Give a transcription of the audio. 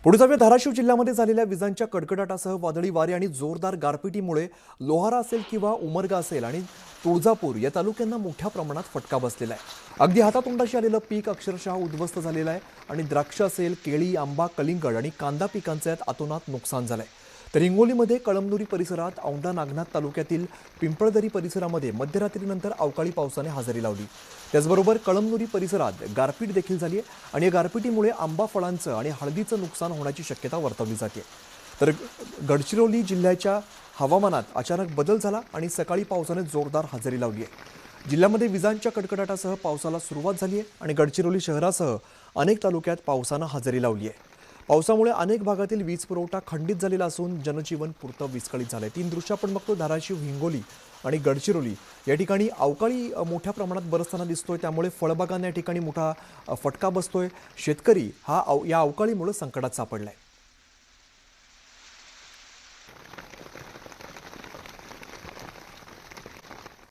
पुढे जाऊया धाराशिव जिल्ह्यामध्ये झालेल्या विजांच्या कडकडाटासह वादळी वारे आणि जोरदार गारपिटीमुळे लोहारा असेल किंवा उमरगा असेल आणि तुळजापूर या तालुक्यांना मोठ्या प्रमाणात फटका बसलेला आहे। अगदी हातातोंडाशी आलेलं पीक अक्षरशः उद्ध्वस्त झालेलं आहे आणि द्राक्ष असेल, केळी, आंबा, कलिंगड आणि कांदा पिकांचे यात अतोनात नुकसान झालंय। तर हिंगोलीमध्ये कळमनुरी परिसरात औंढा नागनाथ तालुक्यातील पिंपळदरी परिसरामध्ये मध्यरात्रीनंतर अवकाळी पावसाने हजेरी लावली। त्याचबरोबर कळमनुरी परिसरात गारपीट देखील झाली आहे आणि या गारपिटीमुळे आंबा फळांचं आणि हळदीचं नुकसान होण्याची शक्यता वर्तवली जाते। तर गडचिरोली जिल्ह्याच्या हवामानात अचानक बदल झाला आणि सकाळी पावसाने जोरदार हजेरी लावली आहे। जिल्ह्यामध्ये विजांच्या कडकडाटासह पावसाला सुरुवात झाली आहे आणि गडचिरोली शहरासह अनेक तालुक्यात पावसानं हजेरी लावली आहे। पावसामुळे अनेक भागातील वीज पुरवठा खंडित झालेला असून जनजीवन पुरतं विस्कळीत झालंय। तीन दृश्य आपण बघतो, धाराशिव, हिंगोली आणि गडचिरोली या ठिकाणी अवकाळी मोठ्या प्रमाणात बरसताना दिसतोय, त्यामुळे फळबागांना या ठिकाणी मोठा फटका बसतोय। शेतकरी हा या अवकाळीमुळे संकटात सापडलाय।